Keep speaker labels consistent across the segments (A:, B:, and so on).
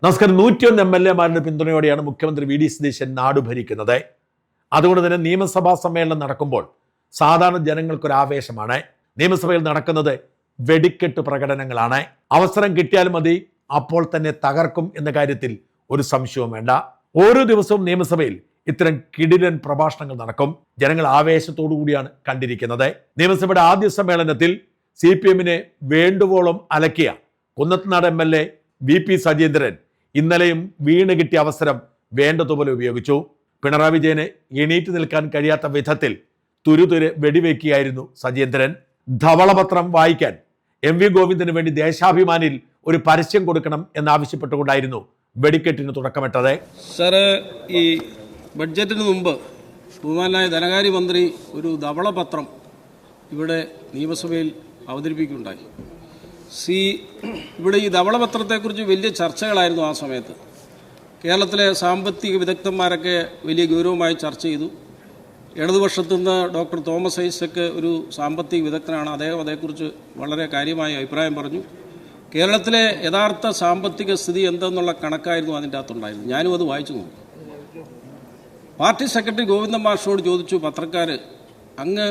A: നമസ്കാരം. 101 MLA-മാരുടെ പിന്തുണയോടെയാണ് മുഖ്യമന്ത്രി V D Satheesan നാട് ഭരിക്കുന്നത്. അതുകൊണ്ട് തന്നെ നിയമസഭാ സമ്മേളനം നടക്കുമ്പോൾ സാധാരണ ജനങ്ങൾക്കൊരു ആവേശമാണ്. നിയമസഭയിൽ നടക്കുന്നത് വെടിക്കെട്ട് പ്രകടനങ്ങളാണ്. അവസരം കിട്ടിയാൽ മതി, അപ്പോൾ തന്നെ തകർക്കും എന്ന കാര്യത്തിൽ ഒരു സംശയവും വേണ്ട. ഓരോ ദിവസവും നിയമസഭയിൽ ഇത്തരം കിടിലൻ പ്രഭാഷണങ്ങൾ നടക്കും. ജനങ്ങൾ ആവേശത്തോടു കൂടിയാണ് കണ്ടിരിക്കുന്നത്. നിയമസഭയുടെ ആദ്യ സമ്മേളനത്തിൽ CPM-നെ വേണ്ടുവോളം അലക്കിയ കുന്നത്തുനാട് MLA VP സജീന്ദ്രൻ ഇന്നലെയും വീണ് കിട്ടിയ അവസരം വേണ്ടതുപോലെ ഉപയോഗിച്ചു. പിണറായി വിജയനെ എണീറ്റ് നിൽക്കാൻ കഴിയാത്ത വിധത്തിൽ തുരുതുരെ വെടിവെക്കുകയായിരുന്നു സജീന്ദ്രൻ. ധവളപത്രം വായിക്കാൻ MV ഗോവിന്ദന് വേണ്ടി ദേശാഭിമാനിയിൽ ഒരു പരസ്യം കൊടുക്കണം എന്നാവശ്യപ്പെട്ടുകൊണ്ടായിരുന്നു വെടിക്കെട്ടിന് തുടക്കമിട്ടത്.
B: സാറ്, ഈ ബഡ്ജറ്റിന് മുമ്പ് ബഹുമാനായ ധനകാര്യമന്ത്രി ഒരു ധവളപത്രം ഇവിടെ നിയമസഭയിൽ അവതരിപ്പിക്കുകയുണ്ടായി. ഇവിടെ ഈ ധവളപത്രത്തെക്കുറിച്ച് വലിയ ചർച്ചകളായിരുന്നു ആ സമയത്ത്. കേരളത്തിലെ സാമ്പത്തിക വിദഗ്ധന്മാരൊക്കെ വലിയ ഗൗരവമായി ചർച്ച ചെയ്തു. ഇടതുപക്ഷത്തുനിന്ന് ഡോക്ടർ തോമസ് ഐസക് ഒരു സാമ്പത്തിക വിദഗ്ധനാണ്. അദ്ദേഹം അതേക്കുറിച്ച് വളരെ കാര്യമായ അഭിപ്രായം പറഞ്ഞു. കേരളത്തിലെ യഥാർത്ഥ സാമ്പത്തിക സ്ഥിതി എന്തെന്നുള്ള കണക്കായിരുന്നു അതിൻ്റെ അകത്തുണ്ടായിരുന്നു. ഞാനും അത് വായിച്ചു നോക്കി. പാർട്ടി സെക്രട്ടറി ഗോവിന്ദൻ മാഷോട് ചോദിച്ചു, പത്രക്കാർ അങ്ങ്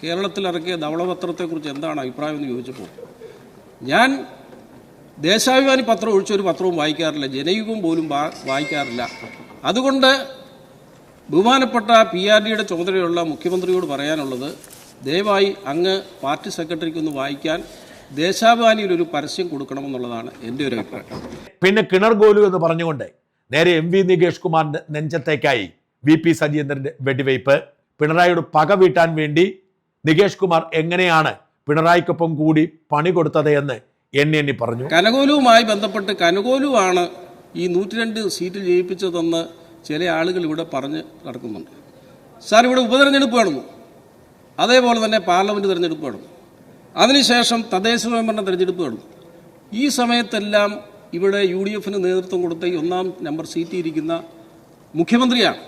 B: കേരളത്തിൽ ഇറക്കിയ ധവളപത്രത്തെക്കുറിച്ച് എന്താണ് അഭിപ്രായം എന്ന് ചോദിച്ചപ്പോൾ, ഞാൻ ദേശാഭിമാനി പത്രം ഒഴിച്ചൊരു പത്രവും വായിക്കാറില്ല, ജനയുഗം പോലും വായിക്കാറില്ല. അതുകൊണ്ട് ബഹുമാനപ്പെട്ട PRDയുടെ ചുമതലയുള്ള മുഖ്യമന്ത്രിയോട് പറയാനുള്ളത്, ദയവായി അങ്ങ് പാർട്ടി സെക്രട്ടറിക്കൊന്ന് വായിക്കാൻ ദേശാഭിമാനിയിൽ ഒരു പരസ്യം കൊടുക്കണമെന്നുള്ളതാണ് എൻ്റെ ഒരു അഭിപ്രായം.
A: പിന്നെ കിണർ ഗോലു എന്ന് പറഞ്ഞുകൊണ്ട് നേരെ MV നികേഷ് കുമാറിന്റെ നെഞ്ചത്തേക്കായി VP സജീന്ദ്രന്റെ വെടിവയ്പ്. പിണറായിയുടെ പക വീട്ടാൻ വേണ്ടി നികേഷ് കുമാർ എങ്ങനെയാണ് പിണറായിക്കൊപ്പം കൂടി പണി കൊടുത്തത് എന്ന് എണ്ണി പറഞ്ഞു.
B: കനകോലുവുമായി ബന്ധപ്പെട്ട് കനകോലുവാണ് ഈ 102 സീറ്റിൽ ജയിപ്പിച്ചതെന്ന് ചില ആളുകൾ ഇവിടെ പറഞ്ഞ് നടക്കുന്നുണ്ട്. സാർ, ഇവിടെ ഉപതെരഞ്ഞെടുപ്പ് നടന്നു, അതേപോലെ തന്നെ പാർലമെൻറ്റ് തിരഞ്ഞെടുപ്പ് നടന്നു, അതിനുശേഷം തദ്ദേശ സ്വയംഭരണ തിരഞ്ഞെടുപ്പ് നടന്നു. ഈ സമയത്തെല്ലാം ഇവിടെ UDF-ന് നേതൃത്വം കൊടുത്ത ഈ 1-ാം നമ്പർ സീറ്റിൽ ഇരിക്കുന്ന മുഖ്യമന്ത്രിയാണ്.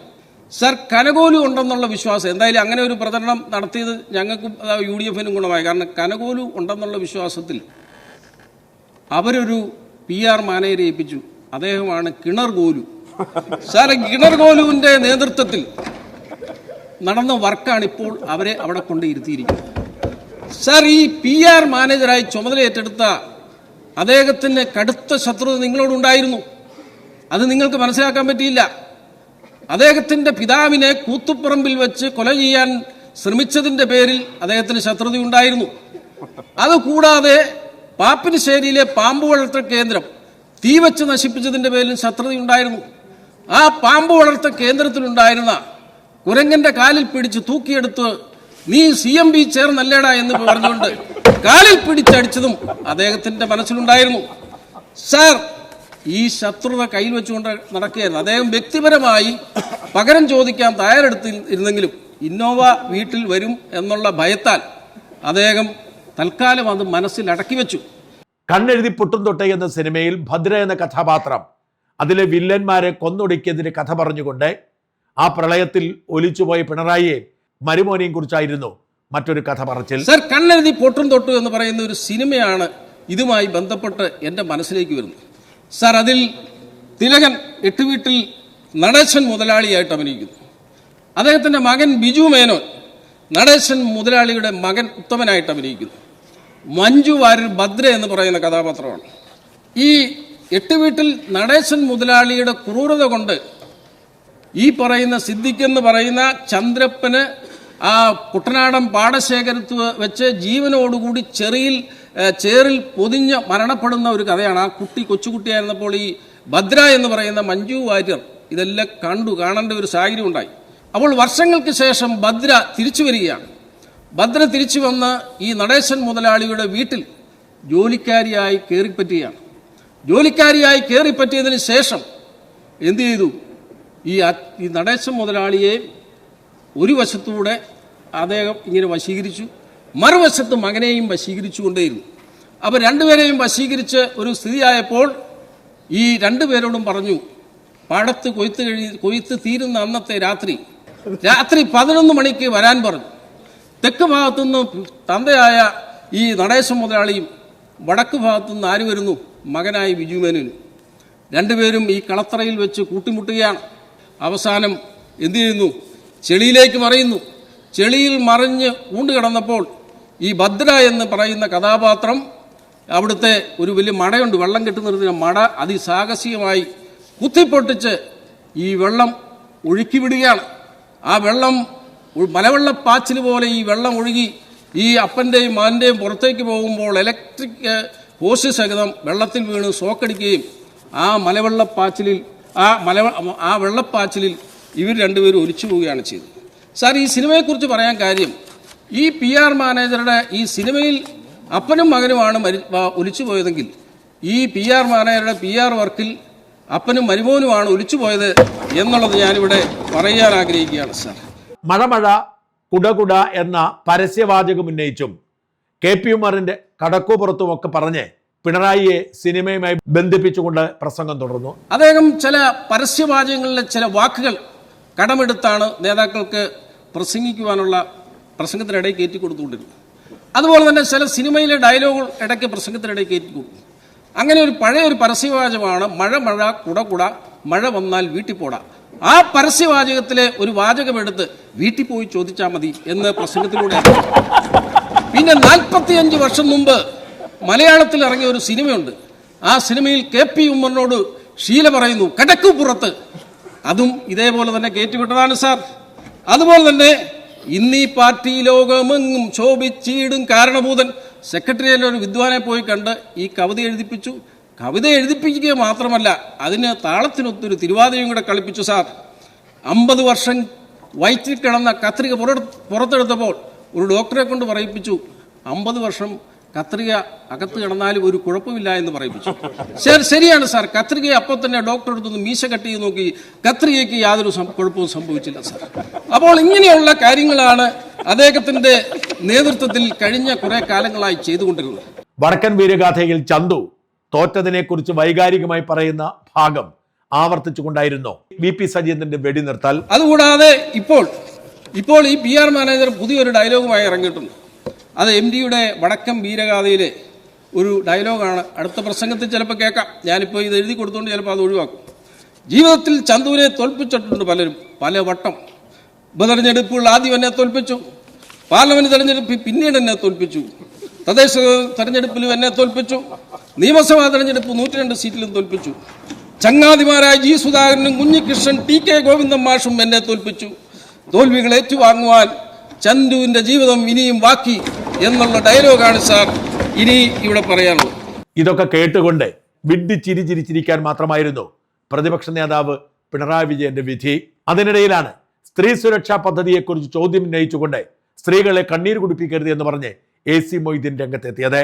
B: സാർ, കനകോലു ഉണ്ടെന്നുള്ള വിശ്വാസം, എന്തായാലും അങ്ങനെ ഒരു പ്രചരണം നടത്തിയത് ഞങ്ങൾക്കും UDF-നും ഗുണമായി. കാരണം കനകോലു ഉണ്ടെന്നുള്ള വിശ്വാസത്തിൽ അവരൊരു PR മാനേജരെ ഏൽപ്പിച്ചു. അദ്ദേഹമാണ് കിണർ ഗോലു. സാർ, കിണർ ഗോലുവിൻ്റെ നേതൃത്വത്തിൽ നടന്ന വർക്കാണ് ഇപ്പോൾ അവരെ അവിടെ കൊണ്ട് ഇരുത്തിയിരിക്കുന്നത്. സാർ, ഈ PR മാനേജറായി ചുമതല ഏറ്റെടുത്ത അദ്ദേഹത്തിന് കടുത്ത ശത്രുത നിങ്ങളോടുണ്ടായിരുന്നു. അത് നിങ്ങൾക്ക് മനസ്സിലാക്കാൻ പറ്റിയില്ല. അദ്ദേഹത്തിൻ്റെ പിതാവിനെ കൂത്തുപറമ്പിൽ വെച്ച് കൊല ചെയ്യാൻ ശ്രമിച്ചതിൻ്റെ പേരിൽ അദ്ദേഹത്തിന് ശത്രുതയുണ്ടായിരുന്നു. അതുകൂടാതെ പാപ്പിനിശ്ശേരിയിലെ പാമ്പ് വളർത്തൽ കേന്ദ്രം തീ വെച്ച് നശിപ്പിച്ചതിൻ്റെ പേരിൽ ശത്രുതയുണ്ടായിരുന്നു. ആ പാമ്പ് വളർത്തൽ കേന്ദ്രത്തിലുണ്ടായിരുന്ന കുരങ്ങന്റെ കാലിൽ പിടിച്ച് തൂക്കിയെടുത്ത് നീ CMB ചേർന്നല്ലേടാ എന്ന് പറഞ്ഞുകൊണ്ട് കാലിൽ പിടിച്ചടിച്ചതും അദ്ദേഹത്തിൻ്റെ മനസ്സിലുണ്ടായിരുന്നു. സാർ, ഈ ശത്രുത കയ്യിൽ വെച്ചുകൊണ്ട് നടക്കുകയായിരുന്നു. അദ്ദേഹം വ്യക്തിപരമായി പകരം ചോദിക്കാൻ തയ്യാറെടുത്തിരുന്നെങ്കിലും ഇന്നോവ വീട്ടിൽ വരും എന്നുള്ള ഭയത്താൽ അദ്ദേഹം തൽക്കാലം അത് മനസ്സിൽ അടക്കി വെച്ചു.
A: കണ്ണെഴുതി പൊട്ടും തൊട്ടേ എന്ന സിനിമയിൽ ഭദ്ര എന്ന കഥാപാത്രം അതിലെ വില്ലന്മാരെ കൊന്നൊടുക്കിയതിന് കഥ പറഞ്ഞുകൊണ്ട് ആ പ്രളയത്തിൽ ഒലിച്ചുപോയ പിണറായിയെ മരുമോനെയും കുറിച്ചായിരുന്നു മറ്റൊരു കഥ പറച്ചിൽ.
B: സർ, കണ്ണെഴുതി പൊട്ടും തൊട്ടു എന്ന് പറയുന്ന ഒരു സിനിമയാണ് ഇതുമായി ബന്ധപ്പെട്ട് എൻ്റെ മനസ്സിലേക്ക് വരുന്നത്. സാർ, അതിൽ തിലകൻ 8 വീട്ടിൽ നടേശൻ മുതലാളിയായിട്ട് അഭിനയിക്കുന്നു. അദ്ദേഹത്തിൻ്റെ മകൻ ബിജു മേനോൻ നടേശൻ മുതലാളിയുടെ മകൻ ഉത്തമനായിട്ട് അഭിനയിക്കുന്നു. മഞ്ജു വാര്യർ ഭദ്ര എന്ന് പറയുന്ന കഥാപാത്രമാണ്. ഈ 8 വീട്ടിൽ നടേശൻ മുതലാളിയുടെ ക്രൂരത കൊണ്ട് ഈ പറയുന്ന സിദ്ദിഖ് എന്ന് പറയുന്ന ചന്ദ്രപ്പന് ആ കുട്ടനാടൻ പാടശേഖരത്ത് വെച്ച് ജീവനോടുകൂടി ചേറിൽ പൊതിഞ്ഞ് മരണപ്പെടുന്ന ഒരു കഥയാണ്. ആ കുട്ടി കൊച്ചുകുട്ടിയായിരുന്നപ്പോൾ ഈ ഭദ്ര എന്ന് പറയുന്ന മഞ്ജു വാര്യർ ഇതെല്ലാം കാണേണ്ട ഒരു സാഹചര്യം ഉണ്ടായി. അപ്പോൾ വർഷങ്ങൾക്ക് ശേഷം ഭദ്ര തിരിച്ചു വരികയാണ്. ഭദ്ര തിരിച്ചു വന്ന് ഈ നടേശൻ മുതലാളിയുടെ വീട്ടിൽ ജോലിക്കാരിയായി കയറിപ്പറ്റുകയാണ്. ജോലിക്കാരിയായി കയറിപ്പറ്റിയതിന് ശേഷം എന്തു ചെയ്തു? ഈ നടേശൻ മുതലാളിയെ ഒരു വശത്തൂടെ അദ്ദേഹം ഇങ്ങനെ വശീകരിച്ചു, മറുവശത്ത് മകനെയും വശീകരിച്ചുകൊണ്ടേയിരുന്നു. അപ്പോൾ രണ്ടുപേരെയും വശീകരിച്ച് ഒരു സ്ഥിതിയായപ്പോൾ ഈ രണ്ടുപേരോടും പറഞ്ഞു, പാടത്ത് കൊയ്ത്ത് തീരുന്ന അന്നത്തെ രാത്രി 11 മണിക്ക് വരാൻ പറഞ്ഞു. തെക്ക് ഭാഗത്തുനിന്ന് തന്തയായ ഈ നടേശൻ മുതലാളിയും വടക്ക് ഭാഗത്തുനിന്ന് ആര് വരുന്നു? മകനായ ബിജു മേനോനും. രണ്ടുപേരും ഈ കളത്തറയിൽ വെച്ച് കൂട്ടിമുട്ടുകയാണ്. അവസാനം എന്തു ചെയ്യുന്നു? ചെളിയിലേക്ക് മറയുന്നു. ചെളിയിൽ മറിഞ്ഞ് ഊണ്ടുകിടന്നപ്പോൾ ഈ ഭദ്ര എന്ന് പറയുന്ന കഥാപാത്രം അവിടുത്തെ ഒരു വലിയ മടയുണ്ട്, വെള്ളം കെട്ടി നിർത്തുന്ന മട, അതിസാഹസികമായി കുത്തിപ്പൊട്ടിച്ച് ഈ വെള്ളം ഒഴുക്കി വിടുകയാണ്. ആ വെള്ളം മലവെള്ളപ്പാച്ചിൽ പോലെ ഈ വെള്ളം ഒഴുകി ഈ അപ്പൻ്റെയും മകൻ്റെയും പുറത്തേക്ക് പോകുമ്പോൾ ഇലക്ട്രിക് പോസ്റ്റ് സഹിതം വെള്ളത്തിൽ വീണ് ഷോക്കടിക്കുകയും ആ വെള്ളപ്പാച്ചിലിൽ ഇവർ രണ്ടുപേരും ഒലിച്ചു പോവുകയാണ് ചെയ്തത്. സാർ, ഈ സിനിമയെക്കുറിച്ച് പറയാൻ കാര്യം, ഈ PR മാനേജറുടെ ഈ സിനിമയിൽ അപ്പനും മകനുമാണ് ഒലിച്ചു പോയതെങ്കിൽ ഈ PR മാനേജറുടെ PR വർക്കിൽ അപ്പനും മരുമോനുമാണ് ഒലിച്ചു പോയത് എന്നുള്ളത് ഞാനിവിടെ പറയാൻ ആഗ്രഹിക്കുകയാണ്. സാർ,
A: മഴ കുടകുട എന്ന പരസ്യവാചകം ഉന്നയിച്ചും KP ഉമറിന്റെ കടക്കുപുറത്തുമൊക്കെ പറഞ്ഞ് പിണറായിയെ സിനിമയുമായി ബന്ധിപ്പിച്ചുകൊണ്ട് പ്രസംഗം തുടർന്നു.
B: അദ്ദേഹം ചില പരസ്യവാചകങ്ങളിലെ ചില വാക്കുകൾ കടമെടുത്താണ് നേതാക്കൾക്ക് പ്രസംഗിക്കുവാനുള്ള പ്രസംഗത്തിനിടയിൽ കയറ്റി കൊടുത്തുകൊണ്ടിരുന്നത്. അതുപോലെ തന്നെ ചില സിനിമയിലെ ഡയലോഗുകൾ ഇടയ്ക്ക് പ്രസംഗത്തിനിടയിൽ കയറ്റി കൊടുക്കും. അങ്ങനെ ഒരു പഴയ ഒരു പരസ്യവാചകമാണ് മഴ കുട മഴ വന്നാൽ വീട്ടിൽ പോടാ. ആ പരസ്യവാചകത്തിലെ ഒരു വാചകമെടുത്ത് വീട്ടിൽ പോയി ചോദിച്ചാൽ മതി എന്ന് പ്രസംഗത്തിലൂടെ. പിന്നെ 45 വർഷം മുമ്പ് മലയാളത്തിൽ ഇറങ്ങിയ ഒരു സിനിമയുണ്ട്. ആ സിനിമയിൽ KP ഉമ്മറിനോട് ഷീല പറയുന്നു കടക്കുപുറത്ത്, അതും ഇതേപോലെ തന്നെ കയറ്റിവിട്ടതാണ് സാർ. അതുപോലെ തന്നെ ഇന്നീ പാർട്ടി ലോകമെങ്ങും ശോഭിച്ചീടും കാരണഭൂതൻ സെക്രട്ടറിയേറ്റിൽ ഒരു വിദ്വാനെ പോയി കണ്ട് ഈ കവിത എഴുതിപ്പിച്ചു. കവിത എഴുതിപ്പിക്കുക മാത്രമല്ല, അതിന് താളത്തിനൊത്തൊരു തിരുവാതിരയും കൂടെ കളിപ്പിച്ചു സാർ. 50 വർഷം വയറ്റിൽ കിടന്ന കത്രിക പുറത്തെടുത്തപ്പോൾ ഒരു ഡോക്ടറെ കൊണ്ട് പറയിപ്പിച്ചു 50 വർഷം കത്രിക അകത്ത് കിടന്നാലും ഒരു കുഴപ്പമില്ല എന്ന് പറയിപ്പിച്ചു. ശരിയാണ് സാർ, കത്രികയെ അപ്പോൾ തന്നെ ഡോക്ടർ എടുത്തൊന്ന് മീശ കട്ട് ചെയ്ത് നോക്കി, കത്രികയ്ക്ക് യാതൊരു കുഴപ്പവും സംഭവിച്ചില്ല സാർ. അപ്പോൾ ഇങ്ങനെയുള്ള കാര്യങ്ങളാണ് അദ്ദേഹത്തിന്റെ നേതൃത്വത്തിൽ കഴിഞ്ഞ കുറെ കാലങ്ങളായി ചെയ്തുകൊണ്ടിരുന്നത്.
A: വടക്കൻ വീരഗാഥയിൽ ചന്തു തോറ്റതിനെ കുറിച്ച് വൈകാരികമായി പറയുന്ന ഭാഗം ആവർത്തിച്ചുകൊണ്ടായിരുന്നു VP സജീന്ദ്രന്റെ വെടിനിർത്തൽ.
B: അതുകൂടാതെ ഇപ്പോൾ ഈ PR മാനേജർ പുതിയൊരു ഡയലോഗുമായി ഇറങ്ങിയിട്ടുണ്ട്. അത് MDയുടെ വടക്കൻ വീരഗാഥയിലെ ഒരു ഡയലോഗാണ്. അടുത്ത പ്രസംഗത്തിൽ ചിലപ്പോൾ കേൾക്കാം. ഞാനിപ്പോൾ ഇത് എഴുതി കൊടുത്തുകൊണ്ട് ചിലപ്പോൾ അത് ഒഴിവാക്കും. ജീവിതത്തിൽ ചന്തുവിനെ തോൽപ്പിച്ചിട്ടുണ്ട് പലരും പല വട്ടം. ഉപതെരഞ്ഞെടുപ്പുകൾ ആദ്യം എന്നെ തോൽപ്പിച്ചു, പാർലമെന്റ് തെരഞ്ഞെടുപ്പിൽ പിന്നീട് എന്നെ തോൽപ്പിച്ചു, തദ്ദേശ തെരഞ്ഞെടുപ്പിലും എന്നെ തോൽപ്പിച്ചു, നിയമസഭാ തെരഞ്ഞെടുപ്പ് 102 സീറ്റിലും തോൽപ്പിച്ചു. ചങ്ങാതിമാരായ G സുധാകരനും കുഞ്ഞികൃഷ്ണൻ TK ഗോവിന്ദൻ മാഷും എന്നെ തോൽപ്പിച്ചു. തോൽവികൾ ഏറ്റുവാങ്ങുവാൻ ചന്തുവിന്റെ ജീവിതം ഇനിയും ബാക്കി എന്നുള്ള ഡയലോഗാണ് സാർ ഇനി ഇവിടെ പറയാനുള്ളത്.
A: ഇതൊക്കെ കേട്ടുകൊണ്ട് ചിരിച്ചിരിക്കാൻ മാത്രമായിരുന്നു പ്രതിപക്ഷ നേതാവ് പിണറായി വിജയന്റെ വിധി. അതിനിടയിലാണ് സ്ത്രീ സുരക്ഷാ പദ്ധതിയെക്കുറിച്ച് ചോദ്യം ഉന്നയിച്ചുകൊണ്ട് സ്ത്രീകളെ കണ്ണീര് കുടിപ്പിക്കരുത് എന്ന് പറഞ്ഞ് AC മൊയ്തീൻ രംഗത്തെത്തിയത്.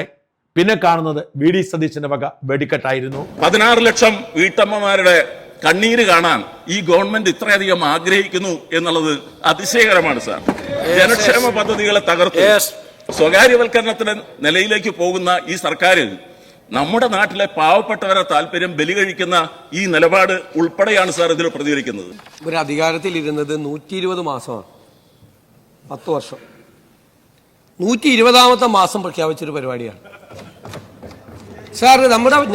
A: പിന്നെ കാണുന്നത് VD സതീശന്റെ വക വെടിക്കെട്ടായിരുന്നു.
C: 16 ലക്ഷം വീട്ടമ്മമാരുടെ കണ്ണീര് കാണാൻ ഈ ഗവൺമെന്റ് ഇത്രയധികം ആഗ്രഹിക്കുന്നു എന്നുള്ളത് അതിശയകരമാണ് സാർ. ജനക്ഷേമ പദ്ധതികളെ തകർത്ത് സ്വകാര്യവൽക്കരണത്തിന്റെ നിലയിലേക്ക് പോകുന്ന ഈ സർക്കാർ നമ്മുടെ നാട്ടിലെ പാവപ്പെട്ടവരെ താല്പര്യം ബലികഴിക്കുന്ന ഈ നിലപാട് ഉൾപ്പെടെയാണ് സാർ ഇതിൽ പ്രതികരിക്കുന്നത്.
D: ഒരു അധികാരത്തിൽ ഇരുന്നത് 120 മാസമാണ്, 10 വർഷം. 120ാമത്തെ മാസം പ്രഖ്യാപിച്ചൊരു പരിപാടിയാണ് സാർ.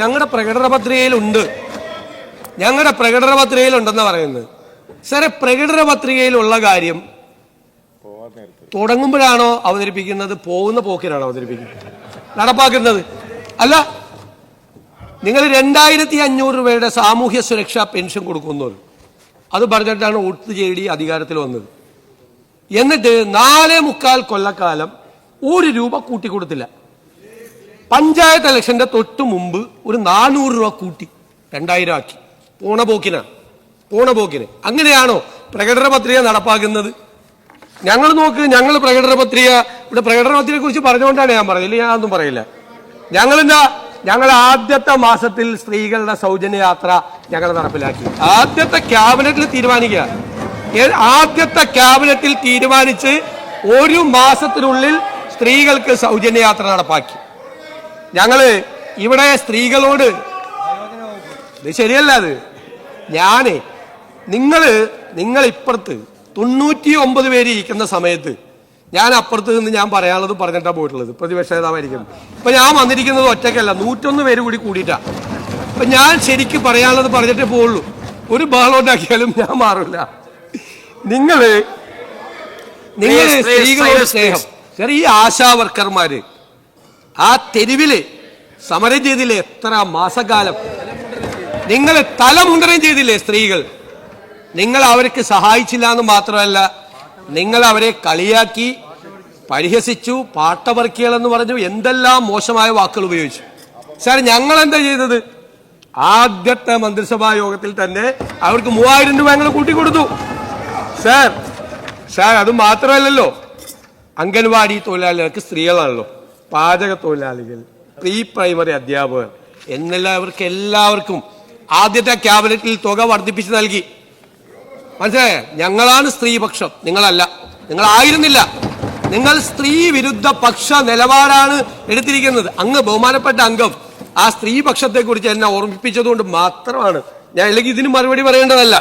D: ഞങ്ങളുടെ പ്രകടന പത്രികയിലുണ്ട്, ഞങ്ങളുടെ പ്രകടന പത്രികയിലുണ്ടെന്ന് പറയുന്നത്. സാറെ, പ്രകടന പത്രികയിലുള്ള കാര്യം തുടങ്ങുമ്പോഴാണോ അവതരിപ്പിക്കുന്നത്, പോകുന്ന പോക്കിനാണോ അവതരിപ്പിക്കുന്നത്, നടപ്പാക്കുന്നത്? അല്ല, നിങ്ങൾ 2500 രൂപയുടെ സാമൂഹ്യ സുരക്ഷാ പെൻഷൻ കൊടുക്കുന്നത് അത് പറഞ്ഞിട്ടാണ് ഒത്തുചേരി അധികാരത്തിൽ വന്നത്. എന്നിട്ട് 4.25 കൊല്ലക്കാലം 1 രൂപ കൂട്ടിക്കൊടുത്തില്ല. പഞ്ചായത്ത് ഇലക്ഷന്റെ തൊട്ട് മുമ്പ് ഒരു 400 രൂപ കൂട്ടി 2000 ആക്കി. പോണ പോക്കിന് അങ്ങനെയാണോ പ്രകടന പത്രിക നടപ്പാക്കുന്നത്? ഞങ്ങൾ പ്രകടന പത്രികയെ കുറിച്ച് പറഞ്ഞുകൊണ്ടാണ് ഞാൻ പറഞ്ഞത്, ഞാൻ ഒന്നും പറയില്ല. ഞങ്ങൾ ആദ്യത്തെ മാസത്തിൽ സ്ത്രീകളുടെ സൗജന്യ യാത്ര ഞങ്ങൾ നടപ്പിലാക്കി. ആദ്യത്തെ ക്യാബിനറ്റിൽ തീരുമാനിച്ച് 1 മാസത്തിനുള്ളിൽ സ്ത്രീകൾക്ക് സൗജന്യ യാത്ര നടപ്പാക്കി. ഞങ്ങള് ഇവിടെ സ്ത്രീകളോട്, ഇത് ശരിയല്ല, അത് നിങ്ങൾ ഇപ്പുറത്ത് 99 പേര് ഇരിക്കുന്ന സമയത്ത് ഞാൻ അപ്പുറത്ത് നിന്ന് ഞാൻ പറയാനുള്ളത് പറഞ്ഞിട്ടാണ് പോയിട്ടുള്ളത്, പ്രതിപക്ഷ നേതാവായിരിക്കും. ഇപ്പൊ ഞാൻ വന്നിരിക്കുന്നത് ഒറ്റയ്ക്കല്ല, 101 പേര് കൂടിയിട്ടാ. അപ്പൊ ഞാൻ ശരിക്കും പറയാനുള്ളത് പറഞ്ഞിട്ടേ പോവുള്ളൂ. ഒരു ബഹളം ഉണ്ടാക്കിയാലും ഞാൻ മാറില്ല. നിങ്ങള് സ്ത്രീകളോട് സ്നേഹം. ഈ ആശാ വർക്കർമാര് ആ തെരുവില് സമരം ചെയ്തില്ലേ എത്ര മാസക്കാലം? നിങ്ങൾ തലമുണ്ടനം ചെയ്തില്ലേ സ്ത്രീകൾ? നിങ്ങൾ അവർക്ക് സഹായിച്ചില്ല എന്ന് മാത്രമല്ല, നിങ്ങൾ അവരെ കളിയാക്കി, പരിഹസിച്ചു, പാട്ടവർക്കികളെന്ന് പറഞ്ഞു, എന്തെല്ലാം മോശമായ വാക്കുകൾ ഉപയോഗിച്ചു. സാർ, ഞങ്ങൾ എന്താ ചെയ്തത്? ആദ്യത്തെ മന്ത്രിസഭാ യോഗത്തിൽ തന്നെ അവർക്ക് 3000 രൂപ ഞങ്ങൾ കൂട്ടിക്കൊടുത്തു. സാർ, അത് മാത്രമല്ലല്ലോ, അംഗൻവാടി തൊഴിലാളികൾക്ക് സ്ത്രീകളാണല്ലോ, പാചക തൊഴിലാളികൾ, പ്രീ പ്രൈമറി അധ്യാപകർ എന്നുള്ളവർക്ക് എല്ലാവർക്കും ആദ്യത്തെ ക്യാബിനറ്റിൽ തുക വർദ്ധിപ്പിച്ച് നൽകി. മനസ്സിലായ? ഞങ്ങളാണ് സ്ത്രീപക്ഷം, നിങ്ങളല്ല, നിങ്ങളായിരുന്നില്ല. നിങ്ങൾ സ്ത്രീ വിരുദ്ധ പക്ഷ നിലപാടാണ് എടുത്തിരിക്കുന്നത്. അങ്ങ് ബഹുമാനപ്പെട്ട അംഗം ആ സ്ത്രീപക്ഷത്തെ കുറിച്ച് എന്നെ ഓർമ്മിപ്പിച്ചതുകൊണ്ട് മാത്രമാണ് ഞാൻ, അല്ലെങ്കിൽ ഇതിന് മറുപടി പറയേണ്ടതല്ല.